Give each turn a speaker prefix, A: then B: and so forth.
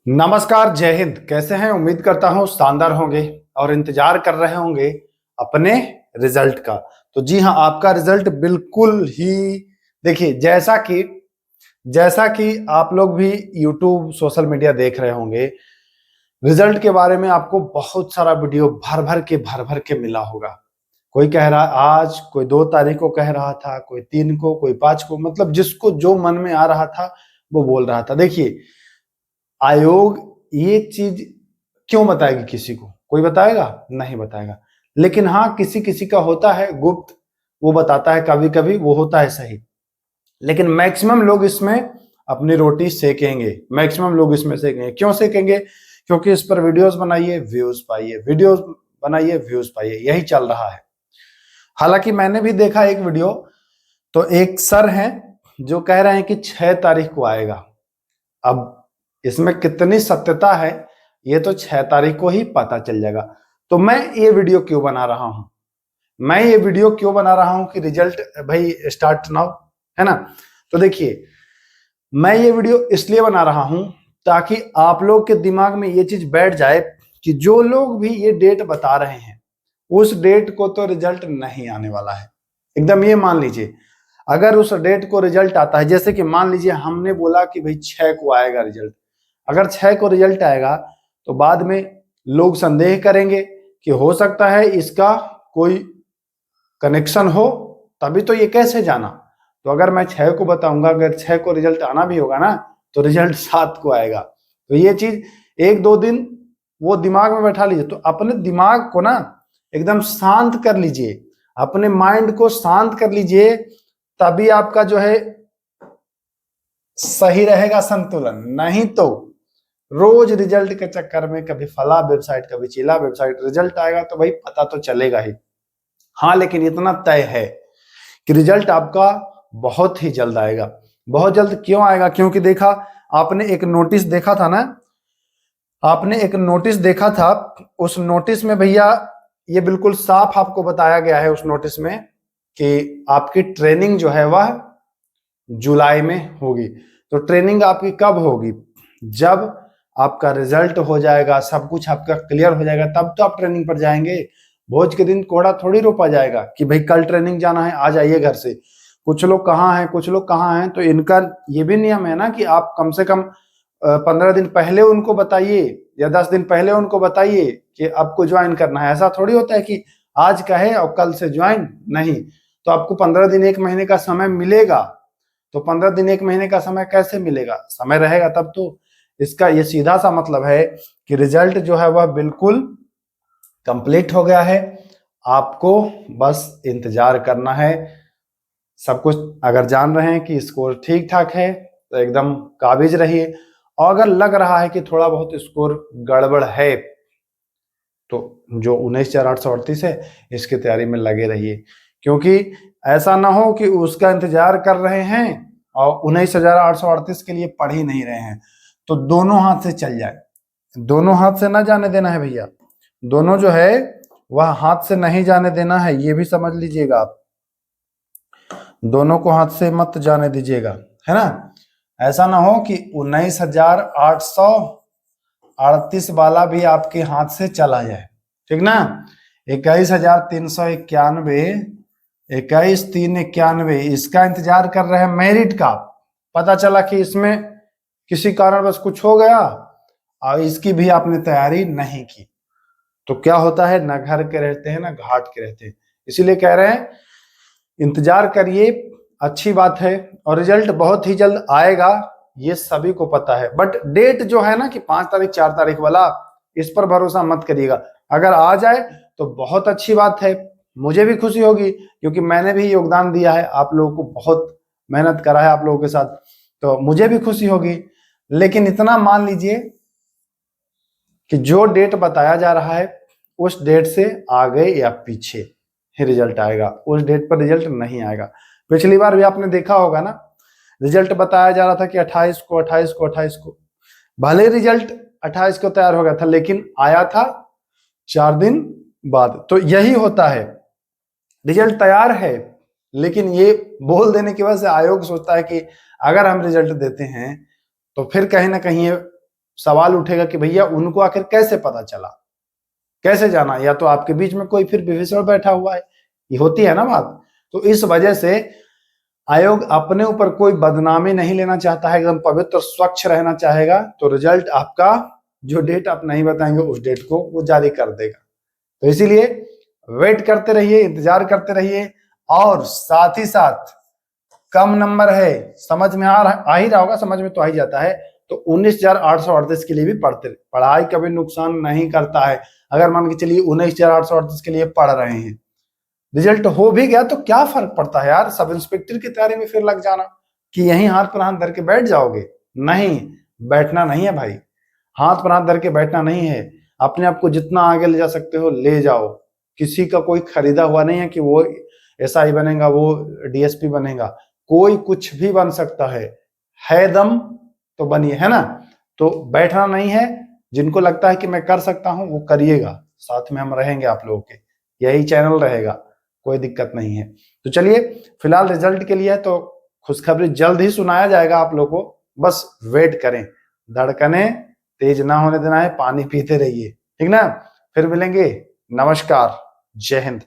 A: नमस्कार, जय हिंद। कैसे हैं? उम्मीद करता हूं शानदार होंगे और इंतजार कर रहे होंगे अपने रिजल्ट का। तो जी हां, आपका रिजल्ट बिल्कुल ही देखिए, जैसा कि आप लोग भी यूट्यूब सोशल मीडिया देख रहे होंगे, रिजल्ट के बारे में आपको बहुत सारा वीडियो भर भर के मिला होगा। कोई कह रहा आज, कोई 2 तारीख को कह रहा था, कोई 3 को, कोई 5 को, मतलब जिसको जो मन में आ रहा था वो बोल रहा था। देखिए, आयोग ये चीज क्यों बताएगी? किसी को कोई बताएगा? नहीं बताएगा। लेकिन हाँ, किसी किसी का होता है गुप्त, वो बताता है कभी कभी, वो होता है सही। लेकिन मैक्सिमम लोग इसमें अपनी रोटी सेकेंगे। मैक्सिमम लोग इसमें सेकेंगे। क्यों सेकेंगे? क्योंकि इस पर वीडियोस बनाइए, व्यूज पाइए, वीडियोस बनाइए, व्यूज पाइए, यही चल रहा है। हालांकि मैंने भी देखा एक वीडियो, तो एक सर हैं जो कह रहे हैं कि 6 तारीख को आएगा। अब इसमें कितनी सत्यता है ये तो 6 तारीख को ही पता चल जाएगा। तो मैं ये वीडियो क्यों बना रहा हूं? कि रिजल्ट भाई स्टार्ट नाउ, है ना? तो देखिए, मैं ये वीडियो इसलिए बना रहा हूं ताकि आप लोग के दिमाग में ये चीज बैठ जाए कि जो लोग भी ये डेट बता रहे हैं, उस डेट को तो रिजल्ट नहीं आने वाला है। एकदम ये मान लीजिए, अगर उस डेट को रिजल्ट आता है, जैसे कि मान लीजिए हमने बोला कि भाई 6 को आएगा रिजल्ट। अगर 6 को रिजल्ट आएगा तो बाद में लोग संदेह करेंगे कि हो सकता है इसका कोई कनेक्शन हो, तभी तो ये कैसे जाना। तो अगर मैं 6 को बताऊंगा, अगर 6 को रिजल्ट आना भी होगा ना, तो रिजल्ट 7 को आएगा। तो ये चीज 1-2 दिन वो दिमाग में बैठा लीजिए। तो अपने दिमाग को ना एकदम शांत कर लीजिए, अपने माइंड को शांत कर लीजिए, तभी आपका जो है सही रहेगा संतुलन। नहीं तो रोज रिजल्ट के चक्कर में कभी फला वेबसाइट, कभी चिला वेबसाइट, रिजल्ट आएगा तो भाई पता तो चलेगा ही। हाँ, लेकिन इतना तय है कि रिजल्ट आपका बहुत ही जल्द आएगा। बहुत जल्द क्यों आएगा? क्योंकि देखा, आपने एक नोटिस देखा था ना, उस नोटिस में भैया ये बिल्कुल साफ आपको बताया गया है उस नोटिस में कि आपकी ट्रेनिंग जो है वह जुलाई में होगी। तो ट्रेनिंग आपकी कब होगी? जब आपका रिजल्ट हो जाएगा, सब कुछ आपका क्लियर हो जाएगा, तब तो आप ट्रेनिंग पर जाएंगे। भोज के दिन कोड़ा थोड़ी रोपा जाएगा कि भाई कल ट्रेनिंग जाना है, आ जाइए घर से। कुछ लोग कहाँ हैं, कुछ लोग कहाँ हैं, तो इनका ये भी नियम है ना कि आप कम से कम 15 दिन पहले उनको बताइए या 10 दिन पहले उनको बताइए कि आपको ज्वाइन करना है। ऐसा थोड़ी होता है कि आज कहे और कल से ज्वाइन नहीं। तो आपको 15 दिन, 1 महीने का समय मिलेगा। तो 15 दिन, 1 महीने का समय कैसे मिलेगा? समय रहेगा तब तो। इसका ये सीधा सा मतलब है कि रिजल्ट जो है वह बिल्कुल कंप्लीट हो गया है। आपको बस इंतजार करना है। सब कुछ अगर जान रहे हैं कि स्कोर ठीक ठाक है तो एकदम काबिज रहिए, और अगर लग रहा है कि थोड़ा बहुत स्कोर गड़बड़ है तो जो 19,838 है इसकी तैयारी में लगे रहिए। क्योंकि ऐसा ना हो कि उसका इंतजार कर रहे हैं और 19,838 के लिए पढ़ ही नहीं रहे हैं, तो दोनों हाथ से चल जाए। दोनों हाथ से ना जाने देना है भैया, दोनों जो है वह हाथ से नहीं जाने देना है, ये भी समझ लीजिएगा आप। दोनों को हाथ से मत जाने दीजिएगा, है ना? ऐसा ना हो कि 19,838 वाला भी आपके हाथ से चला जाए, ठीक ना? 21,391, 21,391 इसका इंतजार कर रहे हैं मेरिट का। पता चला कि इसमें किसी कारणवश कुछ हो गया और इसकी भी आपने तैयारी नहीं की, तो क्या होता है, ना घर के रहते हैं ना घाट के रहते हैं। इसीलिए कह रहे हैं इंतजार करिए, अच्छी बात है। और रिजल्ट बहुत ही जल्द आएगा, ये सभी को पता है। बट डेट जो है ना कि 5 तारीख 4 तारीख वाला, इस पर भरोसा मत करिएगा। अगर आ जाए तो बहुत अच्छी बात है, मुझे भी खुशी होगी, क्योंकि मैंने भी योगदान दिया है, आप लोगों को बहुत मेहनत करा है आप लोगों के साथ, तो मुझे भी खुशी होगी। लेकिन इतना मान लीजिए कि जो डेट बताया जा रहा है उस डेट से आगे या पीछे ही रिजल्ट आएगा, उस डेट पर रिजल्ट नहीं आएगा। पिछली बार भी आपने देखा होगा ना, रिजल्ट बताया जा रहा था कि 28 को, 28 को, 28 को। भले रिजल्ट 28 को तैयार हो गया था, लेकिन आया था 4 दिन बाद। तो यही होता है, रिजल्ट तैयार है, लेकिन ये बोल देने की वजह से आयोग सोचता है कि अगर हम रिजल्ट देते हैं तो फिर कहीं ना कहीं ये सवाल उठेगा कि भैया उनको आखिर कैसे पता चला, कैसे जाना, या तो आपके बीच में कोई फिर विभीषण बैठा हुआ है, ये होती है ना बात। तो इस वजह से आयोग अपने ऊपर कोई बदनामी नहीं लेना चाहता है, एकदम पवित्र स्वच्छ रहना चाहेगा। तो रिजल्ट आपका जो डेट आप नहीं बताएंगे उस डेट को वो जारी कर देगा। तो इसीलिए वेट करते रहिए, इंतजार करते रहिए। और साथ ही साथ कम नंबर है, समझ में आ ही रहा होगा, समझ में तो आ ही जाता है। तो 19,838 के लिए भी पढ़ते, पढ़ाई कभी नुकसान नहीं करता है। अगर मान के चलिए 19,838 के लिए पढ़ रहे हैं, रिजल्ट हो भी गया तो क्या फर्क पड़ता है यार, सब इंस्पेक्टर की तैयारी में फिर लग जाना कि यहीं हाथ पर हाथ धर के बैठ जाओगे। नहीं, बैठना नहीं है भाई, हाथ पर हाथ धर के बैठना नहीं है। अपने आप को जितना आगे ले जा सकते हो ले जाओ। किसी का कोई खरीदा हुआ नहीं है कि वो एसआई बनेगा, वो डीएसपी बनेगा, कोई कुछ भी बन सकता है दम तो बनिए, है ना। तो बैठना नहीं है, जिनको लगता है कि मैं कर सकता हूं वो करिएगा, साथ में हम रहेंगे आप लोगों के, यही चैनल रहेगा, कोई दिक्कत नहीं है। तो चलिए फिलहाल रिजल्ट के लिए तो खुशखबरी जल्द ही सुनाया जाएगा आप लोगों को, बस वेट करें, धड़कने तेज ना होने देना है, पानी पीते रहिए, ठीक ना। फिर मिलेंगे, नमस्कार, जय हिंद।